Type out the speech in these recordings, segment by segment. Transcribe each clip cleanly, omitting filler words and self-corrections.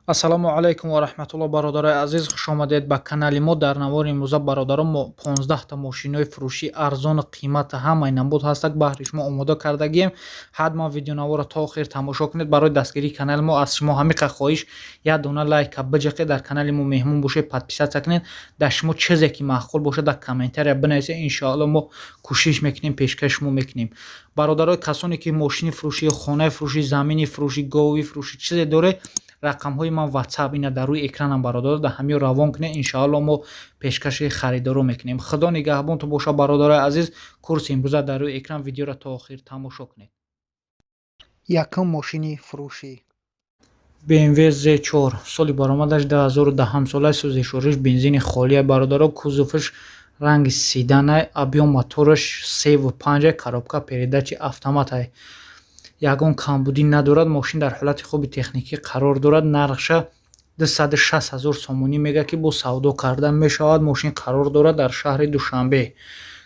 ассалому алайкум ва раҳматуллоҳ. Бародарои азиз, хуш омадед ба канали мо. Дар навори имрӯза бародарон мо 15 та мошинои фурӯшии арзони қимати ҳамаи намуд ҳастак баҳри шумо омода кардагием. ҳатман видеонаворро то охир тамошо кунед. Барои дастгирии канали мо аз шумо ҳамиқа хоҳиш як дона лайка биҷақед, дар канали мо меҳмон бошед, подписатсия кунед. Дар шумо чизе ки маъқул бошад дар комментария бинависед. Иншоалло мо кӯшиш мекунем, пешкаш шумо мекунем. Бародарои касоне ки мошини фурӯшӣ, хонаи фурӯшӣ, замини фурӯшӣ, говии фурӯшӣ чизе доред, рақамҳои ман WhatsApp ина дар рӯи экранам бародар, дар ҳамиро равон кунед. Иншоалло мо пешкаши харидоро мекунем. Худо нигаҳбонтон боша бародарои азиз. Курси имрӯза дар рӯи экран, видеоро то охир тамошо кунед. Якум мошини фурӯшӣ BMW Z4, соли баромадаш 2010 солаи сӯзишвориш, бензини холия бародаро, кузовиш ранги седанай, объем мотораш 3.5, коробка передачи автоматай. Ягон камбудӣ надорад. Мошин дар ҳолати хуби техникӣ қарор дорад. Нархша 260 000 сомонӣ мега ки бо савдо кардан мешавад. Мошин қарор дорад дар шаҳри Душанбе.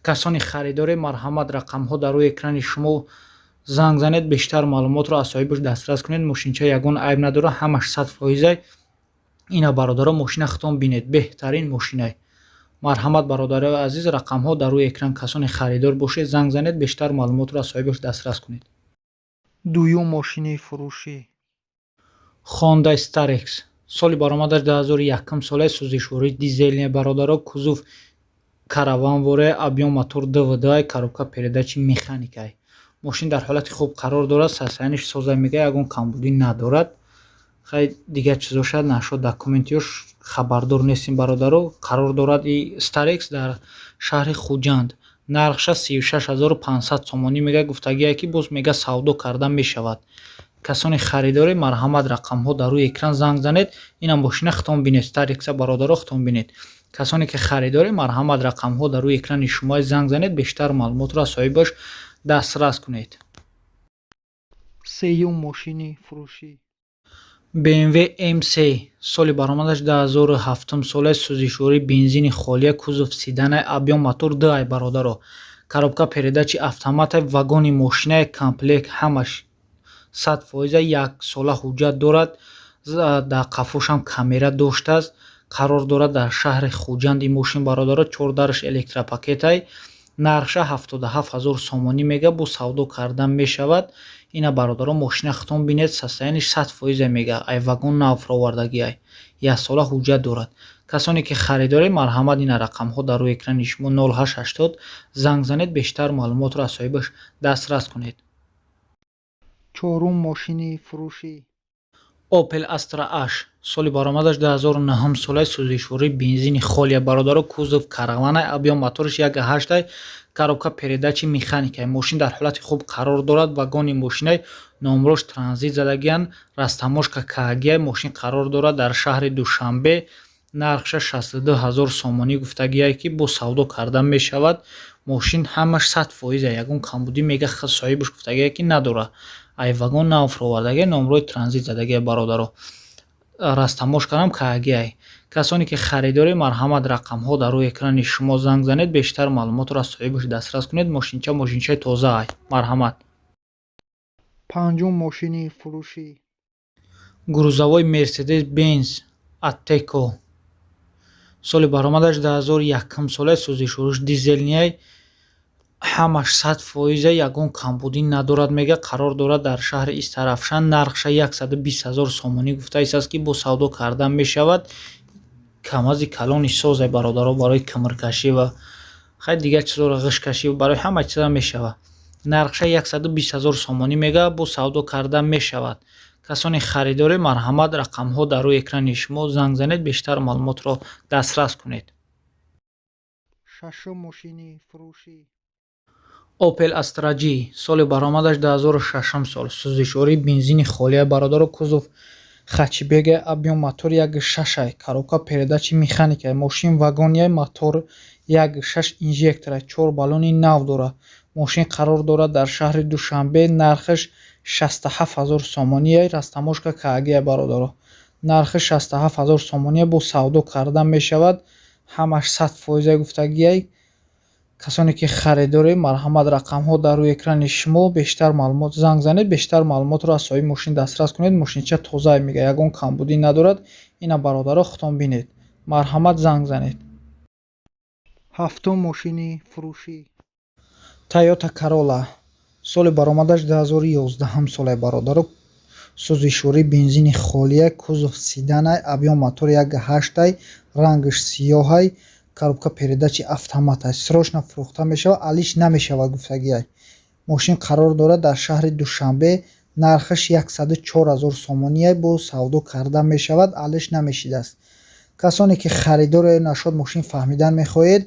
Касони харидоре марҳамат, рақамҳо дар рӯи экрани шумо занг занед, бештар маълумотро аз соҳибаш дастрас кунед. Мошинча ягон айб надорад, ҳамаш 100%. Ина бародаро мошина худтон бинед, беҳтарин мошинай. марҳамат бародарои азиз, рақамҳо дар рӯи экран. Касони харидор бошед, занг занед, бештар маълумотро аз соҳибаш дастрас кунед. Дуюм мошини фурӯшӣ Honda Starex, соли баромадаш 2001 солаи сӯзишвориш, дизелни бародаро, кузов караванворе, объем мотор DVD, коробка передачи механикай. Мошин дар ҳолати хуб қарор дорад. сасаяниш соза мега, ягон камбудӣ надорад. хай дигар чизоша нашо документиёш хабардор нестем бародаро. қарор дорад и Starex дар шаҳри Хуҷанд. нархша 36 500 сомонӣ мега, гуфтагие ки боз мега савдо карда мешавад. касони харидоре марҳамат, рақамҳо дар рӯи экран занг занед, ина мошина худтон бинед. Starex бародаро худтон бинед. касоне ки харидоре марҳамат, рақамҳо дар рӯи экрани шумо занг занед, бештар маълумотро аз соҳибаш дастрас кунед. Сеюм мошини фурӯшӣ BMW MC, соли баромадаш 2007 солаи сӯзишворӣ, бензини холия, кузов седанай, объем мотор 2 бародаро, коробка передачи автоматай. вагони мошинай комплект, ҳамаш 100%, як сола ҳуҷҷат дорад. дар қафошам камера доштааст. қарор дорад дар шаҳри Хуҷанд. ин мошин бародаро 4 дараш электропакетай. нархша 77 000 сомонӣ мега, бо савдо кардан мешавад. ина бародаро мошина худтон бинед, сасаяниш 100% мега, ай вагон навфровардагиай, як сола ҳуҷҷат дорад. касоне ки харидоре марҳамат, ина рақамҳо дар рӯи экрани шумо 0880 занг занед, бештар маълумотро аз соҳибаш дастрас кунед. чорум мошини фурӯшӣ Opel Astra H, соли баромадаш 2009 солаи сӯзишворӣ, бензини холия бародаро, кузов караванай, объем моториш 1.8, коробка передачи механикай. мошин дар ҳолати хуб қарор дорад. вагони мошинай номрош транзит задагиян, растаможка кагияй. мошин қарор дорад дар шаҳри Душанбе. нархша 62 000 сомонӣ гуфтагияй ки бо савдо кардан мешавад. мошин ҳамаш 100%, ягон камбудӣ мега соҳибаш гуфтагияй ки надора, ай вагон навфровардагия, номрои транзит задагия бародаро, растаможканам кагияй. касоне ки харидоре марҳамат, рақамҳо дар рӯи экрани шумо занг занед, бештар маълумотро аз соҳибаш дастрас кунед. мошинча мошинчаи тозаай. марҳамат. панҷум мошини фурӯшӣ грузовой Mercedes Benz Atteco, соли баромадаш 2001 солаи сӯзишвориш, дизелниай, ҳамаш 100%, ягон камбудӣ надорад мега, қарор дорад дар шаҳри Истарафшан. нархша 120 000 сомонӣ гуфта истааст ки бо савдо кардан мешавад. камази калони созай бародаро, барои кимркашӣ ва хай дигар чизоро ғишкашӣ, барои ҳама чиза мешавад. нархша 120 000 сомонӣ мега, бо савдо кардан мешавад. касони харидоре марҳамат, рақамҳо дар рӯи экрани шумо занг занед, бештар маълумотро дастрас кунед. шашум мошини фурӯшӣ Opel Astra G, соли баромадаш 2006 сол, сӯзишворӣ, бензини холия бародаро, кузов хачибега, объем мотор 1.6, коробка передачи механикай. мошин вагонияй, мотор 1.6 инжекторай, 4 баллони нав дорад. мошин қарор дорад дар шаҳри Душанбе. нархаш 67 000 сомонияй, растаможка кагияй бародаро. нархи 67 000 сомонияй, бо савдо кардан мешавад. ҳамаш 100% гуфтагияй. касоне ки харидори марҳамат рақамҳо дар рӯи экрани шумо. Бештар маълумот занг занед, бештар маълумотро аз соҳиби мошин дастрас кунед. Мошинча тоза мегӯяд, ягон камбудӣ надорад. Ина бародаро худтон бинед. Марҳамат занг занед. ҳафтум мошини фурӯшӣ. Toyota Corolla соли баромадаш 2011 солаи бародаро. сӯзишворӣ бензини холия, кузов седанай, объём мотори 1.8, рангаш сиёҳай, коробка передачи автоматай. Срочно фурӯхта мешавад, алиш намешавад гуфтагиай. Мошин қарор дорад дар шаҳри Душанбе. Нархаш 104 000 сомонияй. Бо савдо карда мешавад, алиш намешидааст. касоне ки харидори нашод мошин фаҳмидан мехоҳед,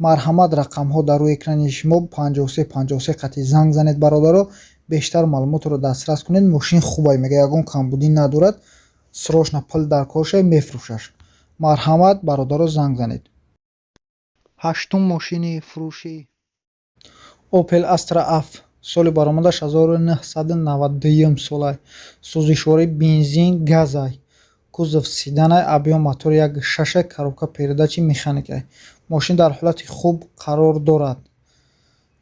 марҳамат рақамҳо дар рӯи экрани шумо 5353 қатъи занг занед бародаро. бештар маълумотро дастрас кунед. мошин хубай мега, ягон камбудӣ надорад. срочно пул дар корша мефурӯшаш. марҳамат бародаро занг занед. ҳаштум мошини фурӯшӣ. Opel Astra F соли баромадаш 1992 солай. сӯзишворӣ бензин газай, кузов седанай, объём мотори 1.6, коробка передачи механикай. мошин дар ҳолати хуб қарор дорад,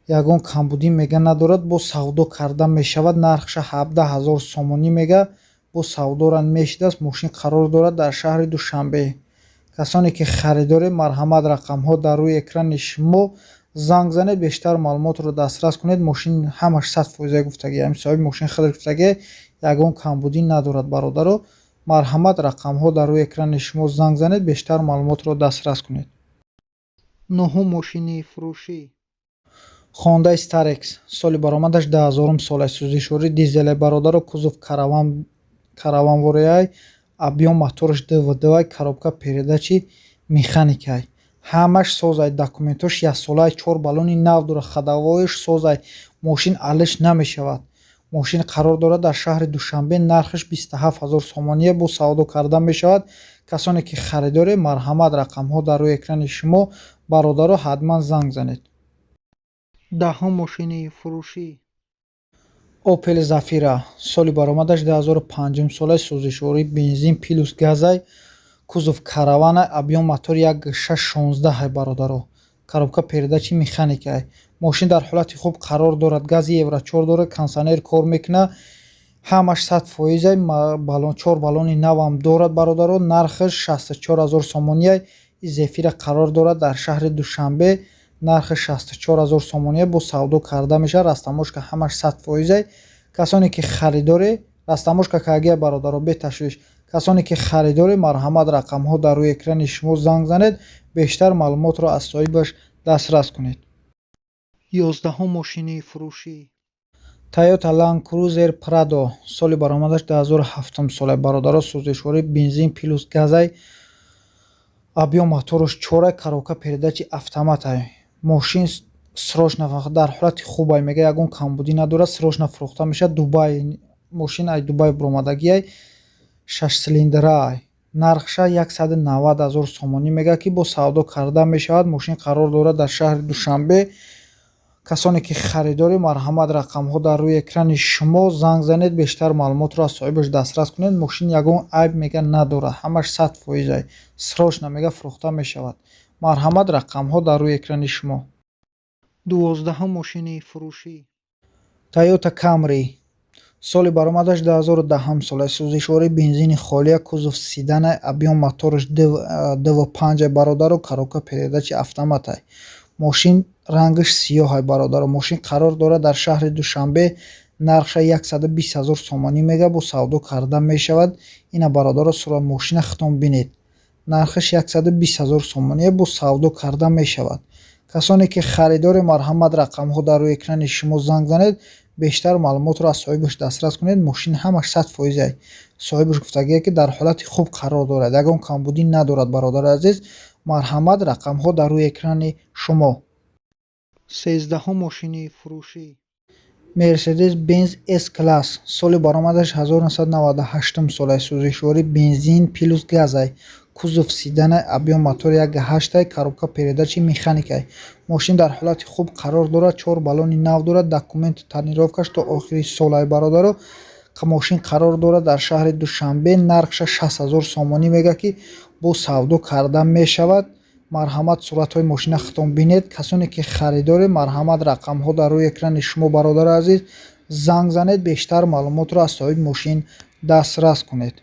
ягон камбудӣ мега надорад. бо савдо карда мешавад. нархша 17 000 сомонӣ мега. бо савдора мешидааст. мошин қарор дорад дар шаҳри Душанбе. касоне ки харидори марҳамат рақамҳо дар рӯи экрани шумо. занг занед, бештар маълумотро дастрас кунед. мошин ҳамаш 100% гуфтагӣ, ҳамин соҳиби мошин худаш гуфтагӣ, ягон камбудӣ надорад бародаро. марҳамат рақамҳо дар рӯи экрани шумо. занг занед, бештар маълумотро дастрас кунед. нуҳум мошини фурӯшӣ. Honda Starex соли баромадаш 2000 солай. сӯзишворӣ дизелай бародаро. кузов караванвориай, объём мотораш ДВД-ай, коробка передачи механикай. ҳамаш созай. документош яксолаи 4 баллони нав дорад. ходовоиш созай. мошин алиш намешавад. мошин қарор дорад дар шаҳри Душанбе. нархаш 27 000 сомония. бо савдо карда мешавад. касоне ки харидори марҳамат рақамҳо дар рӯи экрани шумо. бародаро ҳатман занг занед. даҳум мошини фурӯшӣ. Opel Zafira соли баромадаш 2005 солай. сӯзишворӣ бензин плюс газай, кузов караванай, объём мотори 1.616 бародаро, коробка передачи механикай. мошин дар ҳолати хуб қарор дорад. гази евро 4 дорад, кондиционер кор мекунад. ҳамаш 100%. 4 баллони навам дорад бародаро. нархаш 64 000 сомонияй. Zafira қарор дорад дар шаҳри Душанбе. нархи 64 000 сомония. бо савдо карда мешавад. растамошка ҳамаш 100%. касоне ки харидори растамошка кагия бародаро беташвиш. касоне ки харидори марҳамат рақамҳо дар рӯи экрани шумо. занг занед, бештар маълумотро аз соҳибаш дастрас кунед. ёздаҳум мошини фурӯшӣ. Toyota Land Cruiser Prado соли баромадаш 2007 солай. бародаро сӯзишворӣ бензин плюс газай, объём мотораш 4, коробка передачи автоматай. мошин срочно дар ҳолати хубай мега, ягон камбудӣ надорад. срочно фурӯхта мешавад. дубай мошин ай дубай буромадагиай. 6 силиндрай. нархша 190 000 сомонӣ мега ки бо савдо карда мешавад. мошин қарор дорад дар шаҳри Душанбе. касоне ки харидори марҳамат рақамҳо дар рӯи экрани шумо. занг занед, бештар маълумотро аз соҳибаш дастрас кунед. мошин ягон айб мега надорад. ҳамаш 100%. срочно мега фурӯхта мешавад. марҳамат рақамҳо дар рӯи экрани шумо. дувоздаҳум мошини фурӯшӣ. Toyota Camry соли баромадаш 2010 солай. сӯзишворӣ бензини холия, кузов седанай, объём мотораш DV5 бародаро, коробка передачи автоматай. мошин рангаш сиёҳай бародаро. мошин қарор дорад дар шаҳри Душанбе. нархша 120 000 сомонӣ мега. бо савдо карда мешавад. ина бародаро сура мошина худтон бинед. нархаш 120 000 сомония. бо савдо карда мешавад. касоне ки харидори марҳамат рақамҳо дар рӯи экрани шумо. занг занед, бештар маълумотро аз соҳибаш дастрас кунед. мошин ҳамаш 100%. соҳибаш гуфтагие ки дар ҳолати хуб қарор дорад, ягон камбудӣ надорад бародари азиз. марҳамат рақамҳо дар рӯи экрани шумо. сездаҳум мошини фурӯшӣ. Mercedes-Benz S-Class соли баромадаш 1998 солай. сӯзишворӣ бензин плюс газай, кузов седанай, объём мотори 1.8, коробка передачи механикай. мошин дар ҳолати хуб қарор дорад. 4 баллони нав дорад. документи танировкаш то охири солай бародаро. мошин қарор дорад дар шаҳри Душанбе. нархша 6 000 сомонӣ мега ки бо савдо карда мешавад. марҳамат суратҳои мошина худтон бинед. Касоне ки харидори марҳамат рақамҳо дар рӯи экрани шумо бародари азиз занг занед, бештар маълумотро аз соҳиби мошин дастрас кунед.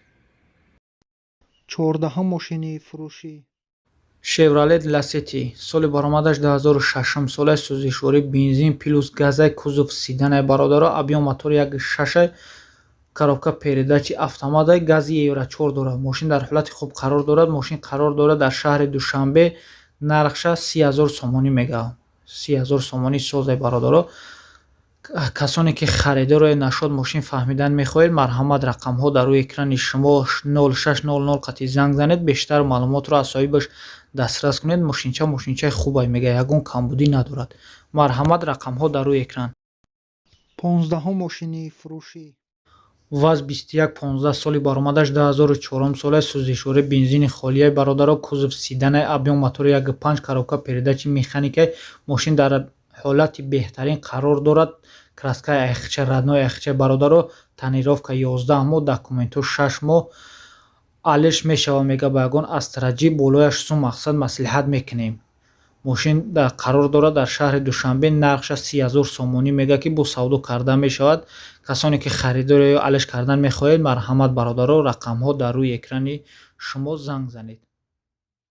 14 мошини фурӯшӣ. Chevrolet Lacetti соли баромадаш 2006 солаи сӯзишворӣ бензин плюс газай кузов седанай бародаро объём мотори 1.6 коробка передачи автоматай гази Евро 4 дорад. Мошин дар ҳолати хуб қарор дорад. Мошин қарор дорад дар шаҳри Душанбе. Нархша 30,000 сомонӣ мегавад. 30,000 сомонӣ созай бародаро. касоне ки харидори нашод мошин фаҳмидан мехоҳед, марҳамат рақамҳо дар рӯи экрани шумо 0600 қати занг занед, бештар маълумотро аз соҳибаш дастрас кунед. Мошинчаи хубай мегӯяд, ягон камбудӣ надорад. Марҳамат рақамҳо дар рӯи экран. 15 мошини фурӯшӣ. ВАЗ 2115 соли баромадаш 2004 солаи сӯзишворӣ бензини холияи бародаро кузов седанай объём мотори 1.5 коробка передачи механикай. Мошин дар ҳолати беҳтарин қарор дорад. Краскаи айхча, раднои айхчаи бародаро, тонировка 11 моҳ, документҳо 6 моҳ. алиш мешава мега ба ягон астраҷӣ болояш сум мақсад маслиҳат мекунем. мошин қарор дорад дар шаҳри Душанбе. Нархша 30,000 сомонӣ мега ки бо савдо карда мешавад. касоне ки харидори ё алиш кардан мехоҳед, марҳамат бародаро рақамҳо дар рӯи экрани шумо занг занед.